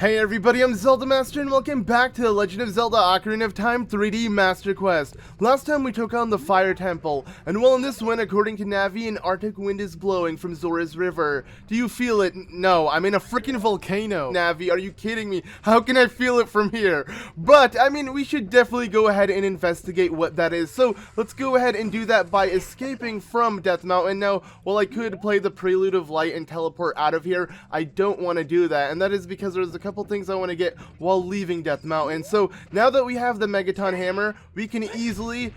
Hey everybody, I'm ZeldaMaster and welcome back to the Legend of Zelda Ocarina of Time 3D Master Quest. Last time we took on the Fire Temple, and well in this one, according to Navi, an Arctic wind is blowing from Zora's River. Do you feel it? No, I'm in a freaking volcano. Navi, are you kidding me? How can I feel it from here? But, I mean, we should definitely go ahead and investigate what that is. So, let's go ahead and do that by escaping from Death Mountain. Now, while I could play the Prelude of Light and teleport out of here, I don't want to do that, and that is because there's a couple things I want to get while leaving Death Mountain. So now that we have the Megaton Hammer, we can easily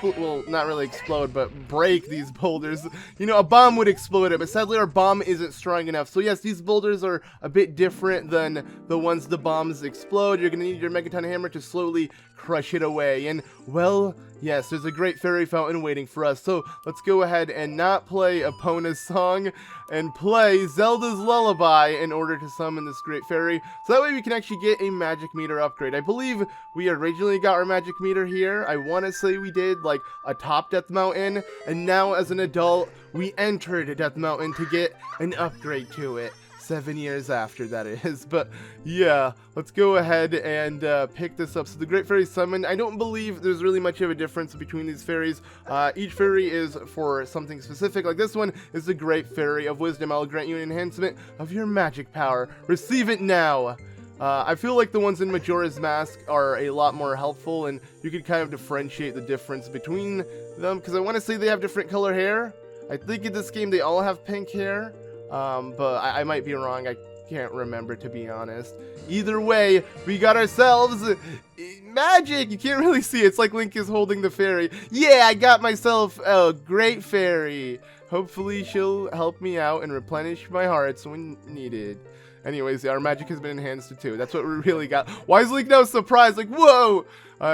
well, not really explode, but break these boulders. You know, a bomb would explode it, but sadly our bomb isn't strong enough. So yes, these boulders are a bit different than the ones the bombs explode. You're gonna need your Megaton Hammer to slowly crush it away. And well, yes, there's a great fairy fountain waiting for us. So let's go ahead and not play Epona's song and play Zelda's Lullaby in order to summon this great fairy. So that way we can actually get a magic meter upgrade. I believe we originally got our magic meter here. I want to say we did like atop Death Mountain, and now as an adult we entered Death Mountain to get an upgrade to it. 7 years after, that is. But yeah, let's go ahead and pick this up. So the Great Fairy Summon, I don't believe there's really much of a difference between these fairies. Each fairy is for something specific. Like this one is the Great Fairy of Wisdom. I'll grant you an enhancement of your magic power. Receive it now. I feel like the ones in Majora's Mask are a lot more helpful, and you can kind of differentiate the difference between them, because I want to say they have different color hair. I think in this game they all have pink hair. But I might be wrong. I can't remember, to be honest. Either way, we got ourselves magic. You can't really see it. It's like Link is holding the fairy. Yeah, I got myself a great fairy. Hopefully she'll help me out and replenish my hearts when needed. Anyways, our magic has been enhanced too. That's what we really got. Why is Link now surprised? Like, whoa!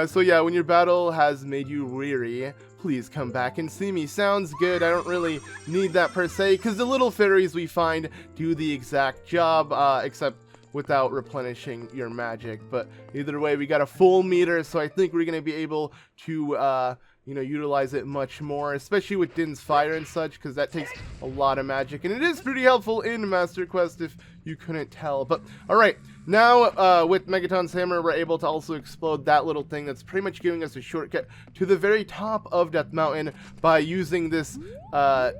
So yeah, when your battle has made you weary, please come back and see me. Sounds good. I don't really need that per se, because the little fairies we find do the exact job, except without replenishing your magic. But either way, we got a full meter, so I think we're going to be able to, you know, utilize it much more, especially with Din's Fire and such, because that takes a lot of magic, and it is pretty helpful in Master Quest if you couldn't tell. But alright, now with Megaton's Hammer, we're able to also explode that little thing that's pretty much giving us a shortcut to the very top of Death Mountain by using this, a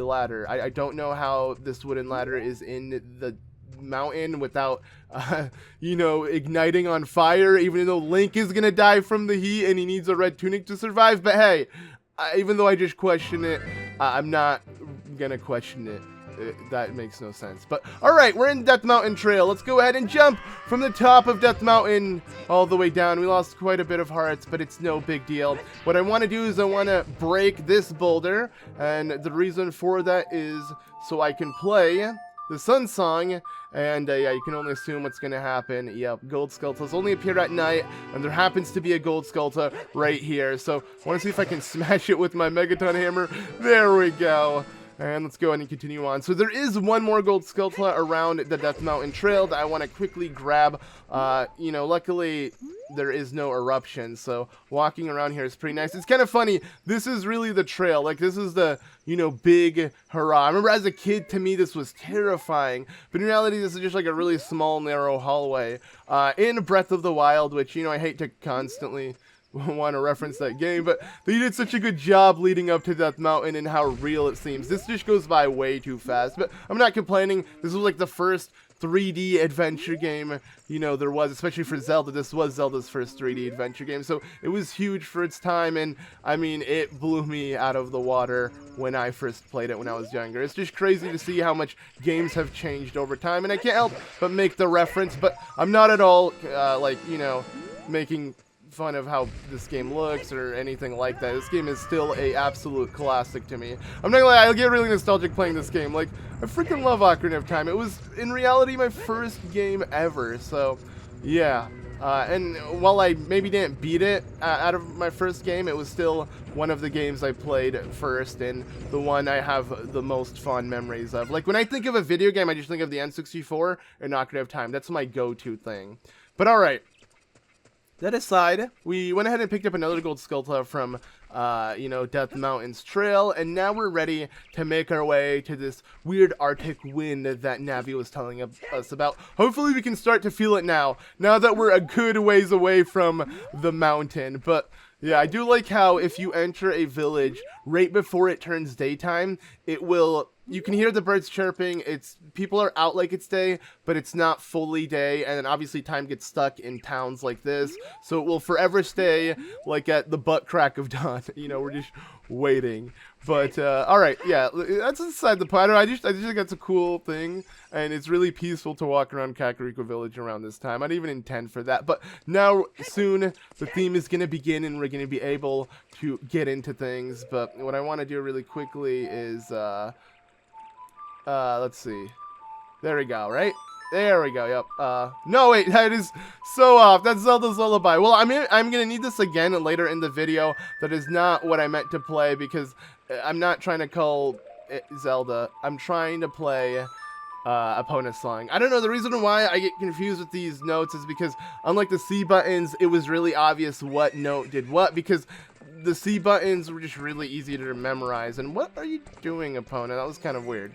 ladder. I don't know how this wooden ladder is in the mountain without you know, igniting on fire, even though Link is gonna die from the heat and he needs a red tunic to survive. But hey, even though I just question it, I'm not gonna question it. That makes no sense. But alright, we're in Death Mountain Trail. Let's go ahead and jump from the top of Death Mountain all the way down. We lost quite a bit of hearts, but it's no big deal. What I want to do is I want to break this boulder, and the reason for that is so I can play the Sun Song, and yeah, you can only assume what's going to happen. Yep, Gold Skulltulas only appear at night, and there happens to be a Gold Skulltula right here. So I want to see if I can smash it with my Megaton Hammer. There we go. And let's go ahead and continue on. So there is one more Gold Skulltula around the Death Mountain Trail that I want to quickly grab. You know, luckily there is no eruption, so walking around here is pretty nice. It's kind of funny. This is really the trail. Like, this is the, you know, big hurrah. I remember as a kid, to me, this was terrifying. But in reality, this is just like a really small, narrow hallway. In Breath of the Wild, which, you know, I hate to constantly want to reference that game, but they did such a good job leading up to Death Mountain and how real it seems. This just goes by way too fast, but I'm not complaining. This was like the first 3D adventure game, you know, there was, especially for Zelda. This was Zelda's first 3D adventure game, so it was huge for its time, and I mean, it blew me out of the water when I first played it when I was younger. It's just crazy to see how much games have changed over time, and I can't help but make the reference, but I'm not at all, like, you know, making fun of how this game looks or anything like that. This game is still a absolute classic to me. I'm not gonna lie, I get really nostalgic playing this game. Like, I freaking love Ocarina of Time. It was, in reality, my first game ever, so yeah. And while I maybe didn't beat it out of my first game, it was still one of the games I played first, and the one I have the most fond memories of. Like, when I think of a video game, I just think of the N64 and Ocarina of Time. That's my go-to thing. But alright. That aside, we went ahead and picked up another Gold Skulltula from, you know, Death Mountain's trail, and now we're ready to make our way to this weird Arctic wind that Navi was telling us about. Hopefully we can start to feel it now that we're a good ways away from the mountain. But yeah, I do like how if you enter a village right before it turns daytime, it will... You can hear the birds chirping. People are out like it's day, but it's not fully day. And then obviously time gets stuck in towns like this, so it will forever stay like at the butt crack of dawn. You know, we're just waiting. But all right, yeah, that's aside the point. I just think that's a cool thing, and it's really peaceful to walk around Kakariko Village around this time. I didn't even intend for that, but now soon the theme is gonna begin, and we're gonna be able to get into things. But what I want to do really quickly is let's see. There we go, right? There we go, yep. No, wait, that is so off. That's Zelda's Lullaby. Well, I'm gonna need this again later in the video. That is not what I meant to play, because I'm not trying to call it Zelda. I'm trying to play opponent song. I don't know, the reason why I get confused with these notes is because unlike the C buttons, it was really obvious what note did what, because the C buttons were just really easy to memorize. And what are you doing, opponent? That was kind of weird.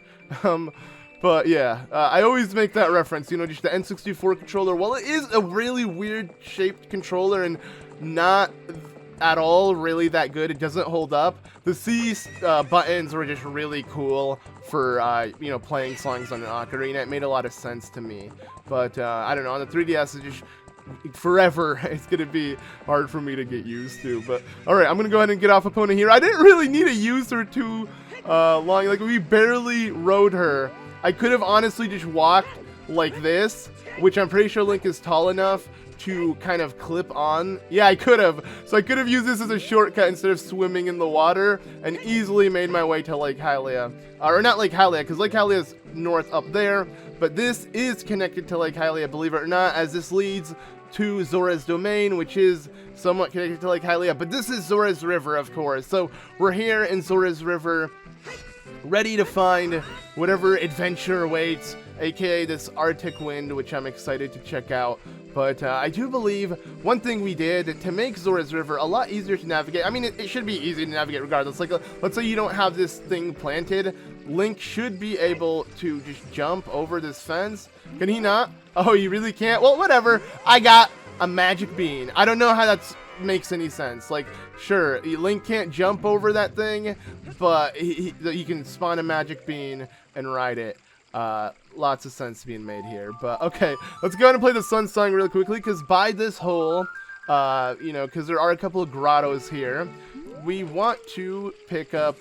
But yeah, I always make that reference, you know, just the N64 controller. Well, it is a really weird shaped controller and not at all really that good. It doesn't hold up. The C buttons were just really cool for, you know, playing songs on an ocarina. It made a lot of sense to me. But I don't know, on the 3DS, it just... forever it's gonna be hard for me to get used to. But all right, I'm gonna go ahead and get off opponent here. I didn't really need to use her too long. Like, we barely rode her. I could have honestly just walked like this, which I'm pretty sure Link is tall enough to kind of clip on. Yeah, I could have. So I could have used this as a shortcut instead of swimming in the water, and easily made my way to Lake Hylia. Or not Lake Hylia, because Lake Hylia is north up there, but this is connected to Lake Hylia, believe it or not, as this leads to Zora's domain, which is somewhat connected to Lake Hylia. But this is Zora's River, of course. So we're here in Zora's River, ready to find whatever adventure awaits, aka this Arctic wind, which I'm excited to check out. But I do believe one thing we did to make Zora's River a lot easier to navigate. I mean, it should be easy to navigate regardless. Like, let's say you don't have this thing planted. Link should be able to just jump over this fence. Can he not? Oh, he really can't? Well, whatever. I got a magic bean. I don't know how that makes any sense. Like, sure, Link can't jump over that thing, but he can spawn a magic bean and ride it. Lots of sense being made here. But okay, let's go ahead and play the Sun Song real quickly, because by this hole, you know, because there are a couple of grottos here, we want to pick up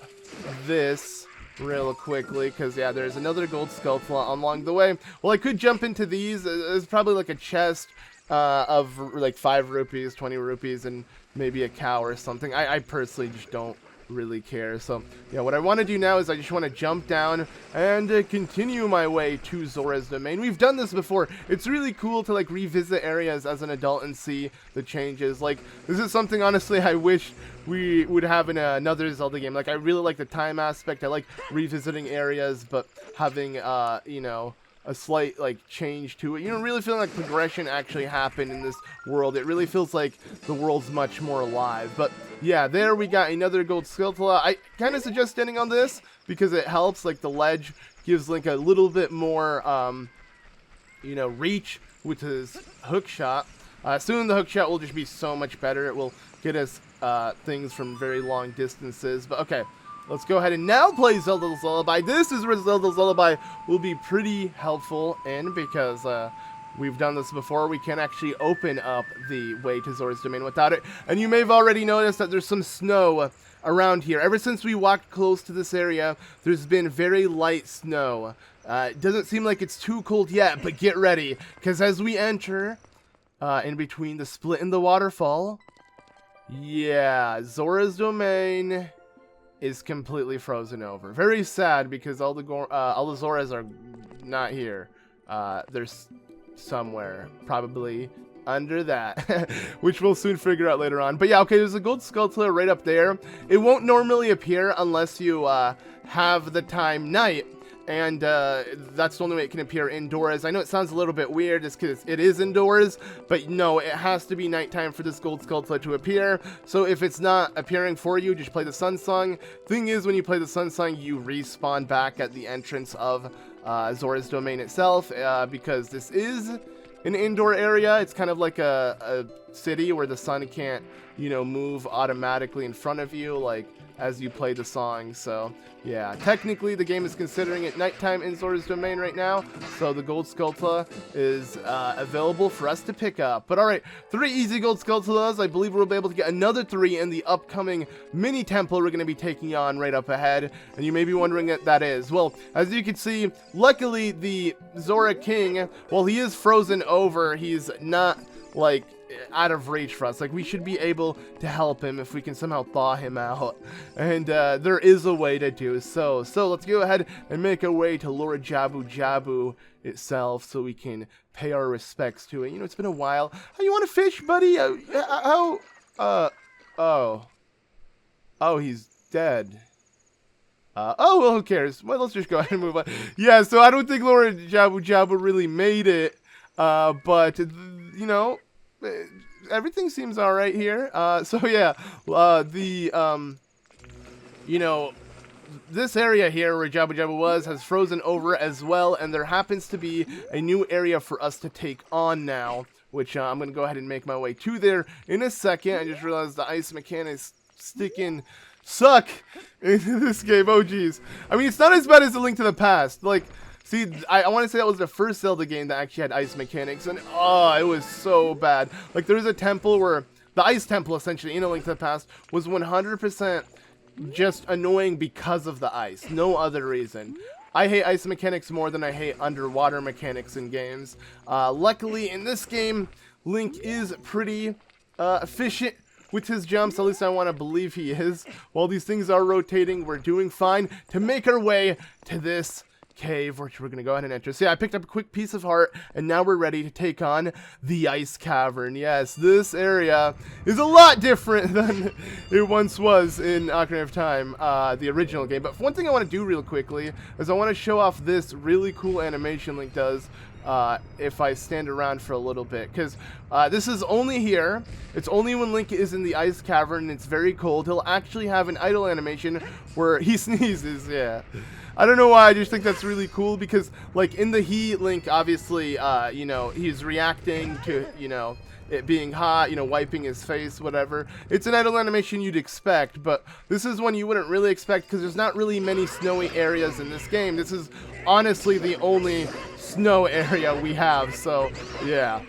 this real quickly, because yeah, there's another Gold Skulltula along the way. Well, I could jump into these. There's probably like a chest of like 5 rupees, 20 rupees, and maybe a cow or something. I personally just don't really care. So yeah, what I want to do now is I just want to jump down and continue my way to Zora's domain. We've done this before. It's really cool to like revisit areas as an adult and see the changes. Like, this is something honestly I wish we would have in another Zelda game. Like, I really like the time aspect. I like revisiting areas, but having you know, a slight like change to it. You know, really feeling like progression actually happened in this world. It really feels like the world's much more alive. But yeah, there we got another Gold Skulltula. I kind of suggest standing on this because it helps. Like, the ledge gives Link a little bit more, you know, reach with his hook shot. Soon the hook shot will just be so much better. It will get us things from very long distances. But okay, let's go ahead and now play Zelda's Lullaby. This is where Zelda's Lullaby will be pretty helpful in, because we've done this before. We can actually open up the way to Zora's domain without it. And you may have already noticed that there's some snow around here. Ever since we walked close to this area, there's been very light snow. It doesn't seem like it's too cold yet, but get ready, because as we enter in between the split and the waterfall, yeah, Zora's domain is completely frozen over. Very sad, because all the Zoras are not here. There's somewhere, probably under that, which we'll soon figure out later on. But yeah, okay, there's a Gold Skulltula right up there. It won't normally appear unless you have the time night. and that's the only way it can appear indoors. I know it sounds a little bit weird just because it is indoors, but no, it has to be nighttime for this Gold Skulltula to appear. So if it's not appearing for you, just play the Sun Song. Thing is, when you play the Sun Song, you respawn back at the entrance of Zora's domain itself, because this is an indoor area. It's kind of like a city where the sun can't, you know, move automatically in front of you, like, as you play the song. So yeah, technically the game is considering it nighttime in Zora's domain right now, so the Gold Skulltula is available for us to pick up. But alright, 3 easy Gold Skulltulas. I believe we'll be able to get another 3 in the upcoming mini temple we're going to be taking on right up ahead, and you may be wondering what that is. Well, as you can see, luckily the Zora King, while he is frozen over, he's not, like, out of reach for us. Like, we should be able to help him if we can somehow thaw him out, and there is a way to do so. So let's go ahead and make our way to Lord Jabu Jabu itself so we can pay our respects to it. You know, it's been a while. Oh, you want to fish, buddy? Oh, he's dead. Oh, well, who cares? Well, let's just go ahead and move on. Yeah, so I don't think Lord Jabu Jabu really made it, but, you know, everything seems all right here. So yeah, you know, this area here where Jabu Jabu was has frozen over as well, and there happens to be a new area for us to take on now, which I'm going to go ahead and make my way to there in a second. I just realized the ice mechanics suck in this game. Oh geez. I mean, it's not as bad as A Link to the Past. Like, see, I want to say that was the first Zelda game that actually had ice mechanics, and oh, it was so bad. Like, there was a temple where, the ice temple essentially in A Link to the Past was 100% just annoying because of the ice. No other reason. I hate ice mechanics more than I hate underwater mechanics in games. Luckily, in this game, Link is pretty efficient with his jumps. At least I want to believe he is. While these things are rotating, we're doing fine to make our way to this cave, which we're gonna go ahead and enter. So yeah, I picked up a quick piece of heart, and now we're ready to take on the Ice Cavern. Yes, this area is a lot different than it once was in Ocarina of Time, the original game. But one thing I want to do real quickly is I want to show off this really cool animation Link does if I stand around for a little bit, because this is only here. It's only when Link is in the Ice Cavern and it's very cold. He'll actually have an idle animation where he sneezes. Yeah, I don't know why, I just think that's really cool, because like in the heat, Link obviously you know, he's reacting to, you know, it being hot, you know, wiping his face, whatever. It's an idle animation you'd expect, but this is one you wouldn't really expect because there's not really many snowy areas in this game. This is honestly the only snow area we have, so yeah.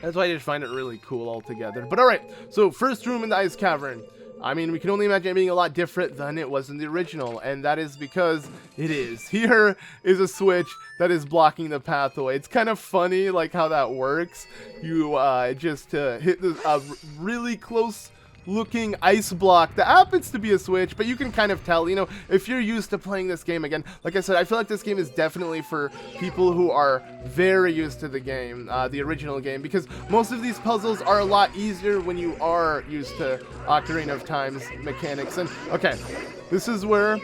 That's why I just find it really cool altogether. But alright, so first room in the Ice Cavern. I mean, we can only imagine it being a lot different than it was in the original, and that is because it is. Here is a switch that is blocking the pathway. It's kind of funny, like, how that works. You just hit the really close looking ice block that happens to be a switch, but you can kind of tell, you know, if you're used to playing this game again. Like I said, I feel like this game is definitely for people who are very used to the game, the original game, because most of these puzzles are a lot easier when you are used to Ocarina of Time's mechanics. And okay, this is where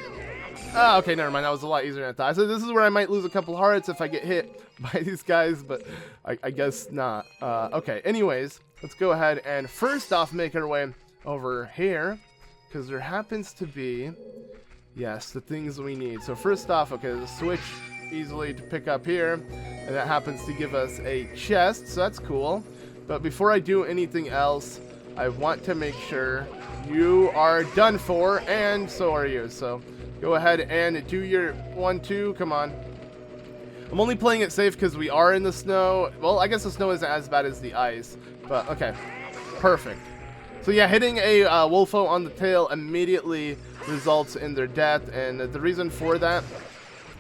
okay, never mind, that was a lot easier than I thought. So this is where I might lose a couple hearts if I get hit by these guys, but I guess not. Okay, anyways, let's go ahead and first off make our way over here, because there happens to be, yes, the things we need. So first off, okay, there's a switch easily to pick up here, and that happens to give us a chest, so that's cool. But before I do anything else, I want to make sure you are done for, and so are you. So go ahead and do your 1-2, come on. I'm only playing it safe because we are in the snow. Well, I guess the snow isn't as bad as the ice, but okay, perfect. So yeah, hitting a Wolfo on the tail immediately results in their death, and the reason for that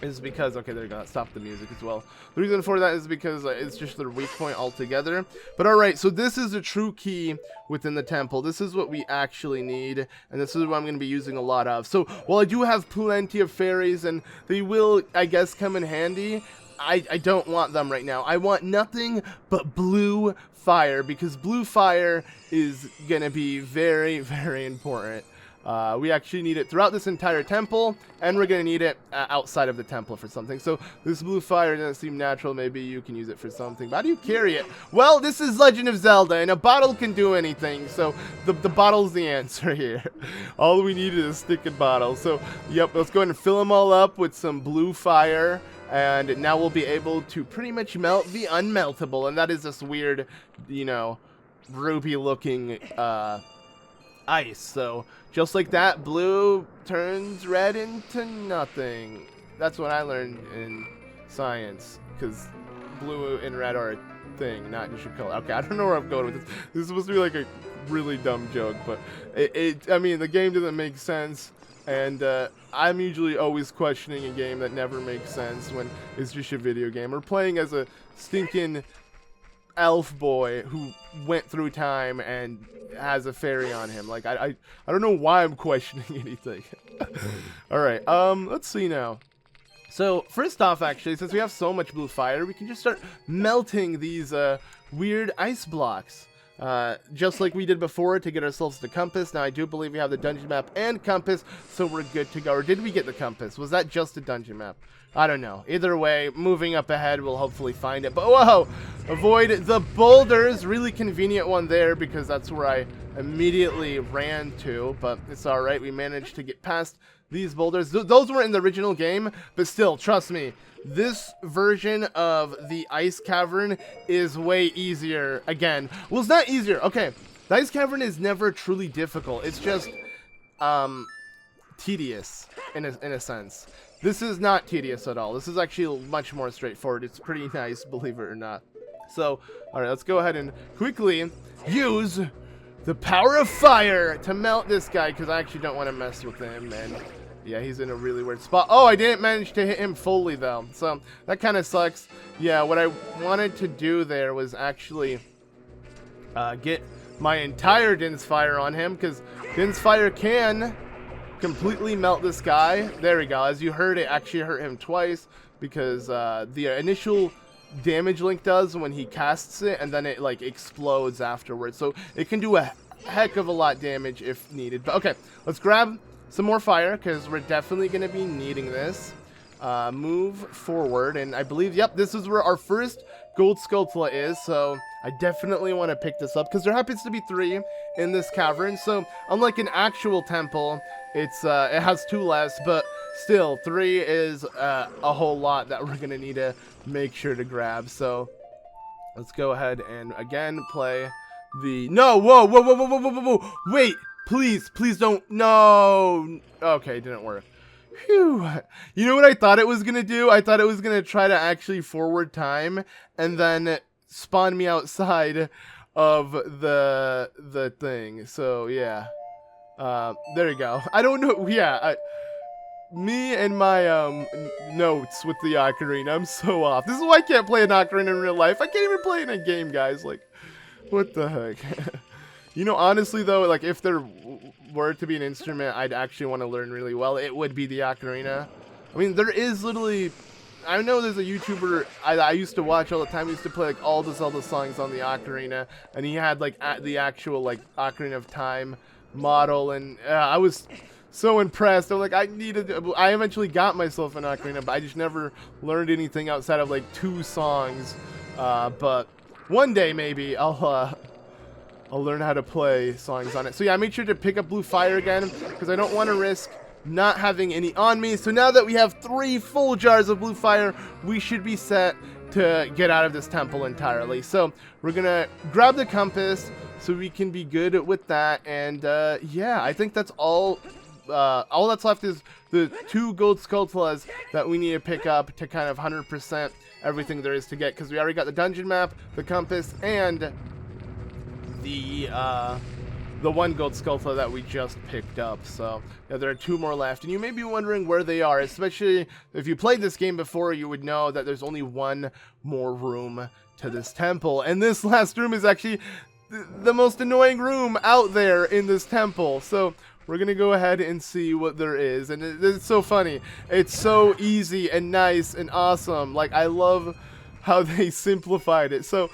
is because, okay, they're gonna stop the music as well. The reason for that is because it's just their weak point altogether. But alright, so this is the true key within the temple. This is what we actually need, and this is what I'm going to be using a lot of. So while I do have plenty of fairies, and they will, I guess, come in handy, I don't want them right now. I want nothing but blue fire, because blue fire is gonna be very, very important. We actually need it throughout this entire temple, and we're going to need it outside of the temple for something. So this blue fire doesn't seem natural. Maybe you can use it for something. But how do you carry it? Well, this is Legend of Zelda, and a bottle can do anything. So the bottle's the answer here. All we need is a stick and bottle. So, yep, let's go ahead and fill them all up with some blue fire. And now we'll be able to pretty much melt the unmeltable. And that is this weird, you know, ruby-looking ice. So just like that, blue turns red into nothing. That's what I learned in science, because blue and red are a thing, not just your color. Okay, I don't know where I'm going with this. This is supposed to be like a really dumb joke, but I mean, the game doesn't make sense, and I'm usually always questioning a game that never makes sense when it's just a video game. We're playing as a stinking elf boy who went through time and has a fairy on him. Like, I don't know why I'm questioning anything. Alright, let's see now. So, first off, actually, since we have so much blue fire, we can just start melting these weird ice blocks. Just like we did before to get ourselves the compass. Now, I do believe we have the dungeon map and compass, so we're good to go. Or did we get the compass? Was that just a dungeon map? I don't know. Either way, moving up ahead, we'll hopefully find it. But, whoa! Avoid the boulders. Really convenient one there, because that's where I immediately ran to. But it's alright. We managed to get past these boulders. Those weren't in the original game, but still, trust me. This version of the Ice Cavern is way easier. Again, well, it's not easier. Okay, the Ice Cavern is never truly difficult. It's just tedious in a sense. This is not tedious at all. This is actually much more straightforward. It's pretty nice, believe it or not. So, all right, let's go ahead and quickly use the power of fire to melt this guy, because I actually don't want to mess with him, and yeah, he's in a really weird spot. Oh, I didn't manage to hit him fully, though. So, that kind of sucks. Yeah, what I wanted to do there was actually get my entire Din's Fire on him, because Din's Fire can completely melt this guy. There we go. As you heard, it actually hurt him twice, because the initial damage Link does when he casts it, and then it, like, explodes afterwards. So, it can do a heck of a lot damage if needed. But, okay, let's grab some more fire, because we're definitely going to be needing this. Move forward, and I believe, yep, this is where our first Gold Skulltula is, so I definitely want to pick this up, because there happens to be 3 in this cavern. So unlike an actual temple, it has 2 less, but still 3 is a whole lot that we're going to need to make sure to grab. So let's go ahead and again play the whoa, wait, please don't. No. Okay, it didn't work. Phew. You know what I thought it was going to do? I thought it was going to try to actually forward time and then spawn me outside of the thing. So, yeah. There you go. I don't know. Yeah, me and my notes with the ocarina, I'm so off. This is why I can't play an ocarina in real life. I can't even play it in a game, guys. Like, what the heck? You know, honestly, though, like, if there were to be an instrument I'd actually want to learn really well, it would be the ocarina. I mean, there is literally... I know there's a YouTuber I used to watch all the time. He used to play, like, all the Zelda songs on the ocarina, and he had, like, the actual, like, Ocarina of Time model, and I was so impressed. I'm like, I eventually got myself an ocarina, but I just never learned anything outside of, like, 2 songs. But one day, maybe, I'll learn how to play songs on it. So yeah, I made sure to pick up blue fire again, because I don't want to risk not having any on me. So now that we have 3 full jars of blue fire, we should be set to get out of this temple entirely. So we're gonna grab the compass so we can be good with that. And yeah, I think that's all that's left is the 2 Gold Skulltulas that we need to pick up to kind of 100% everything there is to get, because we already got the dungeon map, the compass, and the 1 Gold Skulltula that we just picked up. So yeah, there are 2 more left, and you may be wondering where they are. Especially if you played this game before, you would know that there's only 1 more room to this temple, and this last room is actually the most annoying room out there in this temple. So we're gonna go ahead and see what there is, and it's so funny. It's so easy and nice and awesome. Like, I love how they simplified it. So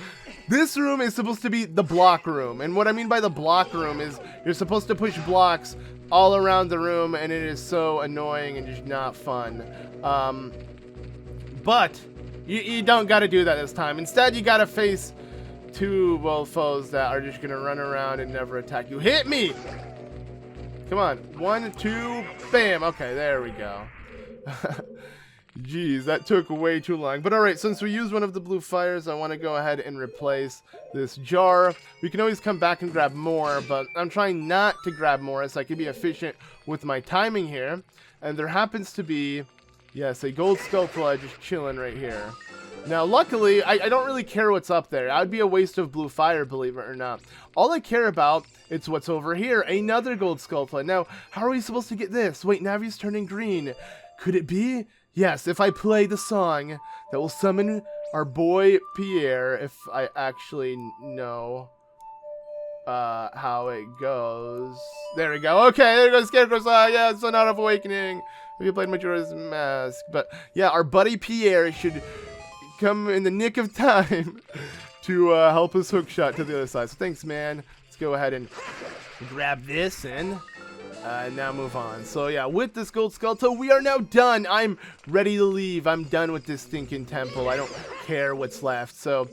This room is supposed to be the block room. And what I mean by the block room is you're supposed to push blocks all around the room, and it is so annoying and just not fun. But you don't got to do that this time. Instead, you got to face two foes that are just going to run around and never attack you. Hit me! Come on. 1, 2, bam. Okay, there we go. Jeez, that took way too long. But alright, since we used one of the blue fires, I want to go ahead and replace this jar. We can always come back and grab more, but I'm trying not to grab more so I can be efficient with my timing here. And there happens to be, yes, a Gold Skulltula just chilling right here. Now, luckily, I don't really care what's up there. That would be a waste of blue fire, believe it or not. All I care about is what's over here, another Gold Skulltula. Now, how are we supposed to get this? Wait, Navi's turning green. Could it be? Yes, if I play the song that will summon our boy Pierre, if I actually know how it goes. There we go. Okay, there goes Scarecrow's song. Yeah, Son of Awakening. We played Majora's Mask. But yeah, our buddy Pierre should come in the nick of time to help us hook shot to the other side. So thanks, man. Let's go ahead and grab this and now move on. So yeah, with this Gold Skulltula, we are now done. I'm ready to leave. I'm done with this stinking temple. I don't care what's left. So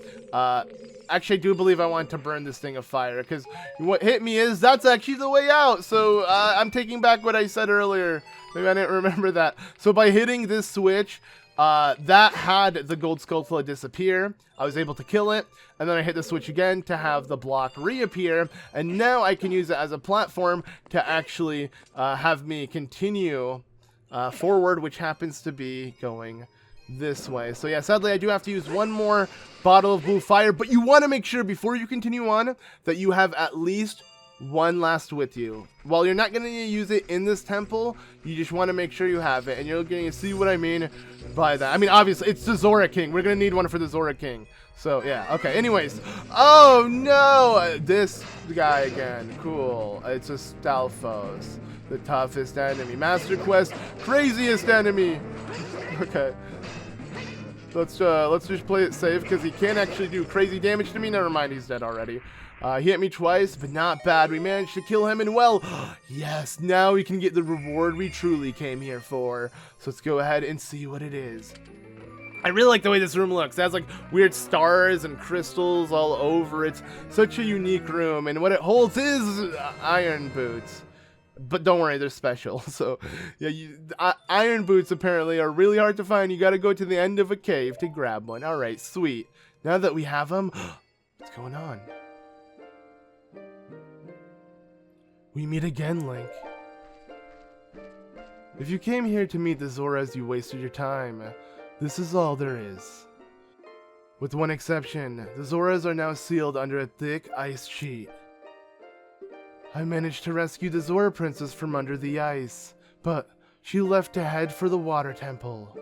actually, I do believe I want to burn this thing of fire, because what hit me is that's actually the way out. So I'm taking back what I said earlier. Maybe I didn't remember that. So by hitting this switch, that had the Gold Skulltula disappear. I was able to kill it, and then I hit the switch again to have the block reappear, and now I can use it as a platform to actually have me continue forward, which happens to be going this way. So yeah, sadly I do have to use one more bottle of blue fire, but you want to make sure before you continue on that you have at least one last with you. While you're not going to use it in this temple, you just want to make sure you have it, and you're going to see what I mean by that. I mean, obviously, it's the Zora King. We're going to need one for the Zora King. So, yeah. Okay, anyways. Oh, no! This guy again. Cool. It's a Stalfos. The toughest enemy. Master Quest, craziest enemy. Okay. Let's just play it safe, because he can't actually do crazy damage to me. Never mind, he's dead already. He hit me twice, but not bad. We managed to kill him, and well, yes, now we can get the reward we truly came here for. So let's go ahead and see what it is. I really like the way this room looks. It has like weird stars and crystals all over. It's such a unique room, and what it holds is iron boots. But don't worry, they're special. So yeah, iron boots apparently are really hard to find. You gotta go to the end of a cave to grab one. Alright, sweet. Now that we have them, what's going on? We meet again, Link. If you came here to meet the Zoras, you wasted your time. This is all there is. With one exception, the Zoras are now sealed under a thick ice sheet. I managed to rescue the Zora Princess from under the ice, but she left to head for the Water Temple.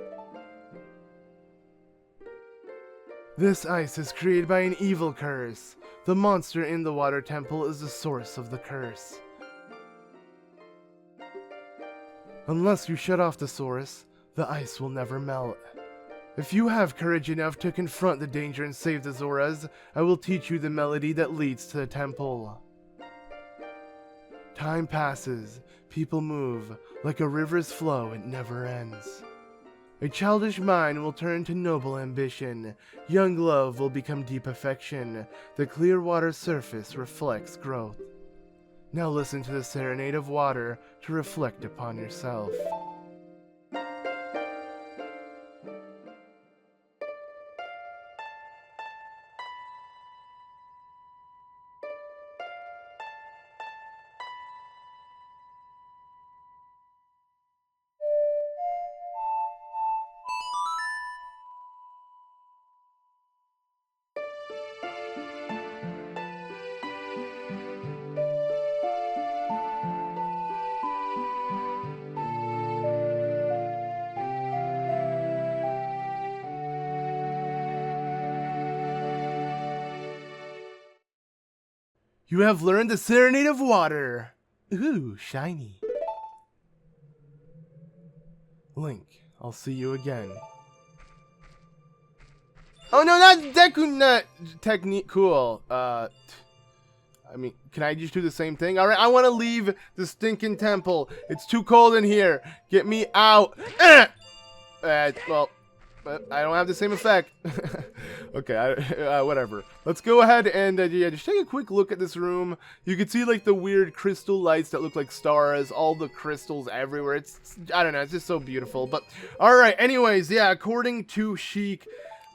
This ice is created by an evil curse. The monster in the Water Temple is the source of the curse. Unless you shut off the source, the ice will never melt. If you have courage enough to confront the danger and save the Zoras, I will teach you the melody that leads to the temple. Time passes, people move, like a river's flow, it never ends. A childish mind will turn to noble ambition, young love will become deep affection, the clear water surface reflects growth. Now listen to the Serenade of Water to reflect upon yourself. You have learned the Serenade of Water. Ooh, shiny. Link, I'll see you again. Oh no, not Deku Nut technique. Cool. I mean, can I just do the same thing? All right, I want to leave the stinking temple. It's too cold in here. Get me out. Well, I don't have the same effect. Okay, whatever. Let's go ahead and yeah, just take a quick look at this room. You can see like the weird crystal lights that look like stars, all the crystals everywhere. It's, I don't know, it's just so beautiful. But all right, anyways, yeah, according to Sheik,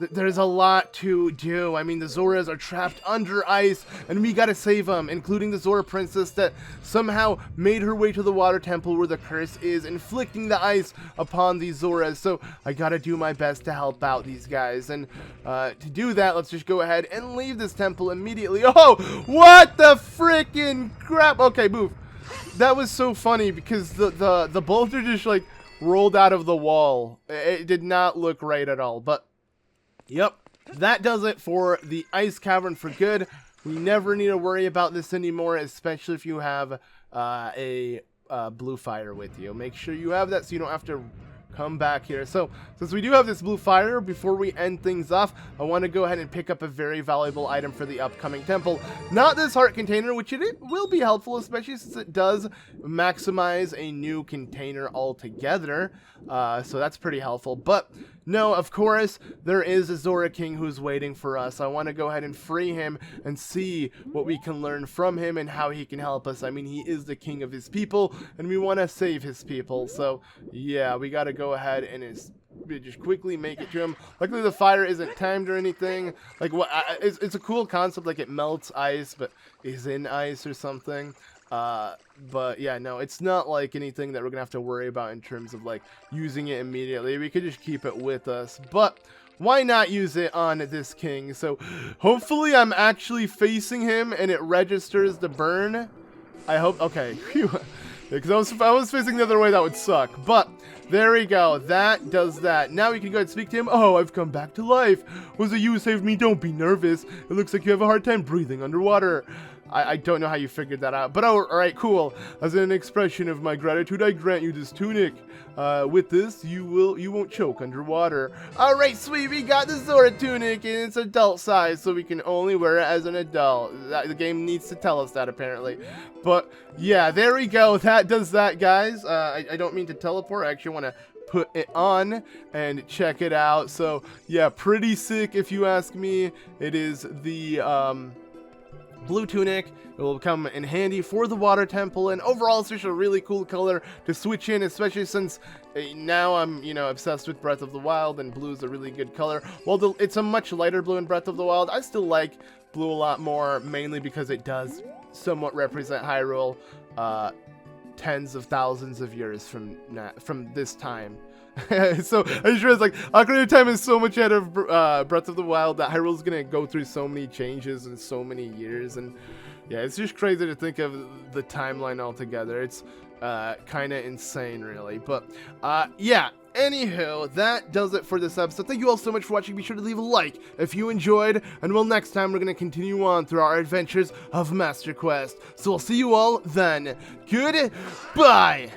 there's a lot to do. I mean, the Zoras are trapped under ice, and we gotta save them, including the Zora princess that somehow made her way to the water temple where the curse is, inflicting the ice upon these Zoras. So I gotta do my best to help out these guys. And to do that, let's just go ahead and leave this temple immediately. Oh, what the freaking crap? Okay, move. That was so funny because the boulder just like rolled out of the wall. It did not look right at all, but yep, that does it for the Ice Cavern for good. We never need to worry about this anymore, especially if you have a blue fire with you. Make sure you have that so you don't have to come back here. So, since we do have this blue fire, before we end things off, I want to go ahead and pick up a very valuable item for the upcoming temple. Not this heart container, which it will be helpful, especially since it does maximize a new container altogether. So that's pretty helpful. But no, of course, there is a Zora King who's waiting for us. I want to go ahead and free him and see what we can learn from him and how he can help us. I mean, he is the king of his people, and we want to save his people. So, yeah, we got to go ahead and just quickly make it to him. Luckily, the fire isn't timed or anything. Like, it's a cool concept. Like, it melts ice, but is in ice or something. But yeah, no, it's not like anything that we're gonna have to worry about in terms of like using it immediately. We could just keep it with us, but why not use it on this king? So hopefully I'm actually facing him and it registers the burn. I hope. Okay, because if I was facing the other way, that would suck. But there we go. That does that. Now we can go ahead and speak to him. Oh, I've come back to life. Was it you who saved me? Don't be nervous. It looks like you have a hard time breathing underwater. I don't know how you figured that out, but oh, alright, cool. As an expression of my gratitude, I grant you this tunic. With this, you won't choke underwater. Alright, sweet, we got the Zora Tunic, and it's adult size, so we can only wear it as an adult. The game needs to tell us that, apparently. But, yeah, there we go. That does that, guys. I don't mean to teleport. I actually want to put it on and check it out. So, yeah, pretty sick, if you ask me. It is the, blue tunic. It will come in handy for the water temple, and overall it's just a really cool color to switch in, especially since now I'm, you know, obsessed with Breath of the Wild, and blue is a really good color. While it's a much lighter blue in Breath of the Wild, I still like blue a lot more, mainly because it does somewhat represent Hyrule tens of thousands of years from this time. So I just realized, like, Ocarina of Time is so much ahead of Breath of the Wild that Hyrule's gonna go through so many changes in so many years, and yeah, it's just crazy to think of the timeline altogether. It's kind of insane, really. But yeah, anywho, that does it for this episode. Thank you all so much for watching. Be sure to leave a like if you enjoyed, and well, next time we're gonna continue on through our adventures of Master Quest. So I'll see you all then. Goodbye.